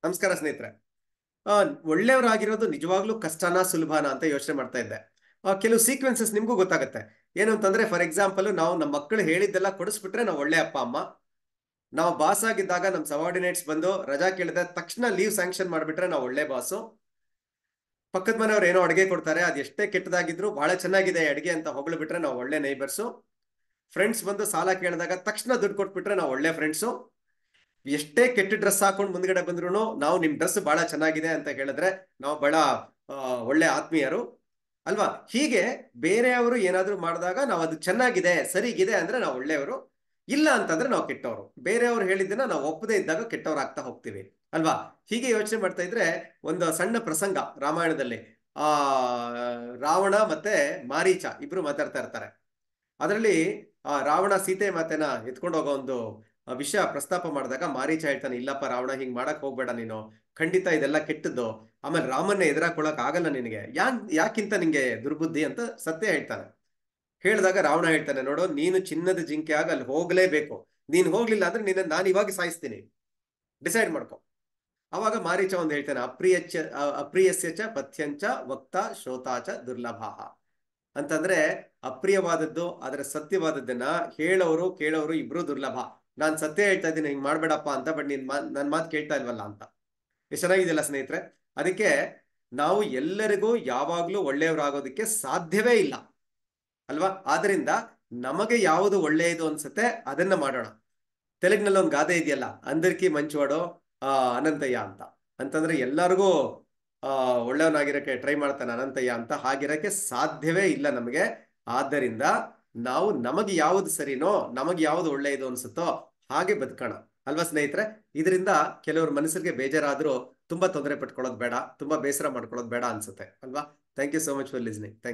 ನಮಸ್ಕಾರ ಸ್ನೇಹಿತರೆ. ಆ, ಒಳ್ಳೆಯವರಾಗಿರೋದು ನಿಜವಾಗ್ಲೂ ಕಷ್ಟನಾ ಸುಲಭನಾ ಅಂತ ಯೋಚನೆ ಮಾಡ್ತಾ ಇದ್ದೆ. ಕೆಲವು ಸೀಕ್ವೆನ್ಸಸ್ ನಿಮ್ಗೂ ಗೊತ್ತಾಗುತ್ತೆ. ಏನು ಅಂತಂದ್ರೆ, ಫಾರ್ ಎಕ್ಸಾಂಪಲ್, ನಾವು ನಮ್ಮ ಮಕ್ಕಳು ಹೇಳಿದ್ದೆಲ್ಲ ಕೊಡಿಸ್ಬಿಟ್ರೆ ನಾವು ಒಳ್ಳೆ ಅಪ್ಪ ಅಮ್ಮ. ನಾವು ಬಾಸ್ ಆಗಿದ್ದಾಗ ನಮ್ಮ ಸಬಾರ್ಡಿನೇಟ್ಸ್ ಬಂದು ರಜಾ ಕೇಳಿದ ತಕ್ಷಣ ಲೀವ್ ಸ್ಯಾಂಕ್ಷನ್ ಮಾಡಿಬಿಟ್ರೆ ನಾವು ಒಳ್ಳೆ ಬಾಸು. ಪಕ್ಕದ ಮನೆಯವ್ರು ಏನೋ ಅಡುಗೆ ಕೊಡ್ತಾರೆ, ಅದು ಎಷ್ಟೇ ಕೆಟ್ಟದಾಗಿದ್ರು ಬಹಳ ಚೆನ್ನಾಗಿದೆ ಅಡುಗೆ ಅಂತ ಹೊಗಳು ಬಿಟ್ರೆ ನಾವು ಒಳ್ಳೆ ನೈಬರ್ಸು. ಫ್ರೆಂಡ್ಸ್ ಬಂದು ಸಾಲ ಕೇಳಿದಾಗ ತಕ್ಷಣ ದುಡ್ಡು ಕೊಟ್ಬಿಟ್ರೆ ನಾವು ಒಳ್ಳೆ ಫ್ರೆಂಡ್ಸು. ಎಷ್ಟೇ ಕೆಟ್ಟ ಡ್ರೆಸ್ ಹಾಕೊಂಡು ಮುಂದ್ಗಡೆ ಬಂದ್ರು ನಾವು ನಿಮ್ ಡ್ರೆಸ್ ಬಹಳ ಚೆನ್ನಾಗಿದೆ ಅಂತ ಹೇಳಿದ್ರೆ ನಾವು ಬಹಳ ಒಳ್ಳೆ ಆತ್ಮೀಯರು ಅಲ್ವಾ. ಹೀಗೆ ಬೇರೆಯವರು ಏನಾದ್ರೂ ಮಾಡಿದಾಗ ನಾವು ಅದು ಚೆನ್ನಾಗಿದೆ ಸರಿಗಿದೆ ಅಂದ್ರೆ ನಾವು ಒಳ್ಳೆಯವರು, ಇಲ್ಲ ಅಂತಂದ್ರೆ ನಾವು ಕೆಟ್ಟವರು. ಬೇರೆಯವರು ಹೇಳಿದ್ದನ್ನ ನಾವು ಒಪ್ಪದೇ ಇದ್ದಾಗ ಕೆಟ್ಟವ್ರು ಆಗ್ತಾ ಹೋಗ್ತೀವಿ ಅಲ್ವಾ. ಹೀಗೆ ಯೋಚನೆ ಮಾಡ್ತಾ ಇದ್ರೆ ಒಂದು ಸಣ್ಣ ಪ್ರಸಂಗ ರಾಮಾಯಣದಲ್ಲಿ. ಆ ರಾವಣ ಮತ್ತೆ ಮಾರೀಚ ಇಬ್ರು ಮಾತಾಡ್ತಾ ಇರ್ತಾರೆ. ಅದರಲ್ಲಿ ರಾವಣ ಸೀತೆ ಮಾತೆನ ಎತ್ಕೊಂಡು ಹೋಗೋ ಒಂದು ವಿಷಯ ಪ್ರಸ್ತಾಪ ಮಾಡಿದಾಗ ಮಾರೀಚ ಹೇಳ್ತಾನೆ, ಇಲ್ಲಪ್ಪ ರಾವಣ, ಹಿಂಗ್ ಮಾಡಕ್ ಹೋಗ್ಬೇಡ ನೀನು, ಖಂಡಿತ ಇದೆಲ್ಲ ಕೆಟ್ಟದ್ದು. ಆಮೇಲೆ ರಾಮನ್ನೇ ಎದುರಾಕೊಳಕ್ ಆಗಲ್ಲ ನಿನಗೆ, ಯಾಕಿಂತ ನಿಂಗೆ ದುರ್ಬುದ್ಧಿ ಅಂತ ಸತ್ಯ ಹೇಳ್ತಾನೆ. ಹೇಳಿದಾಗ ರಾವಣ ಹೇಳ್ತಾನೆ, ನೋಡು, ನೀನು ಚಿನ್ನದ ಜಿಂಕೆ ಆಗ ಅಲ್ಲಿ ಹೋಗ್ಲೇಬೇಕು. ನೀನ್ ಹೋಗ್ಲಿಲ್ಲ ಅಂದ್ರೆ ನಿನ್ನ ನಾನು ಇವಾಗ ಸಾಯಿಸ್ತೀನಿ, ಡಿಸೈಡ್ ಮಾಡ್ಕೊ. ಅವಾಗ ಮಾರೀಚ ಒಂದು ಹೇಳ್ತಾನೆ, ಅಪ್ರಿಯಸ್ಯ ಚ ಪಥ್ಯಂಚ ವಕ್ತ ಶ್ರೋತಾಚ ದುರ್ಲಭ ಅಂತಂದ್ರೆ, ಅಪ್ರಿಯವಾದದ್ದು ಆದರೆ ಸತ್ಯವಾದದ್ದನ್ನ ಹೇಳೋರು ಕೇಳೋರು ಇಬ್ರು ದುರ್ಲಭ. ನಾನ್ ಸತ್ಯ ಹೇಳ್ತಾ ಇದ್ದೀನಿ ಹಿಂಗ್ ಮಾಡ್ಬೇಡಪ್ಪ ಅಂತ, ಬಟ್ ನನ್ ಮಾತು ಕೇಳ್ತಾ ಇಲ್ವಲ್ಲ ಅಂತ. ಎಷ್ಟು ಚೆನ್ನಾಗಿದೆಯಲ್ಲ ಸ್ನೇಹಿತರೆ. ಅದಕ್ಕೆ ನಾವು ಎಲ್ಲರಿಗೂ ಯಾವಾಗ್ಲೂ ಒಳ್ಳೆಯವರಾಗೋದಕ್ಕೆ ಸಾಧ್ಯವೇ ಇಲ್ಲ ಅಲ್ವಾ. ಆದ್ರಿಂದ ನಮಗೆ ಯಾವುದು ಒಳ್ಳೆಯದು ಅನ್ಸುತ್ತೆ ಅದನ್ನ ಮಾಡೋಣ. ತೆಲುಗಿನಲ್ಲಿ ಒಂದು ಗಾದೆ ಇದೆಯಲ್ಲ, ಅಂದರ್ಕಿ ಮಂಚುವಾಡೋ ಅನಂತಯ್ಯ ಅಂತ. ಅಂತಂದ್ರೆ ಎಲ್ಲರಿಗೂ ಒಳ್ಳೆಯವನಾಗಿರಕ್ಕೆ ಟ್ರೈ ಮಾಡ್ತಾನೆ ಅನಂತಯ್ಯ ಅಂತ. ಹಾಗಿರಕ್ಕೆ ಸಾಧ್ಯವೇ ಇಲ್ಲ ನಮಗೆ. ಆದ್ದರಿಂದ ನಾವು ನಮಗೆ ಯಾವುದು ಸರಿನೋ, ನಮಗೆ ಯಾವುದು ಒಳ್ಳೆಯದು ಅನ್ಸುತ್ತೋ ಹಾಗೆ ಬದುಕೋಣ ಅಲ್ವಾ ಸ್ನೇಹಿತರೆ. ಇದರಿಂದ ಕೆಲವ್ರ ಮನಸ್ಸಿಗೆ ಬೇಜಾರಾದ್ರೂ ತುಂಬಾ ತೊಂದರೆ ಪಟ್ಕೊಳ್ಳೋದು ಬೇಡ, ತುಂಬಾ ಬೇಸರ ಮಾಡ್ಕೊಳ್ಳೋದು ಬೇಡ ಅನ್ಸುತ್ತೆ ಅಲ್ವಾ. Thank you so much for listening. Thank you.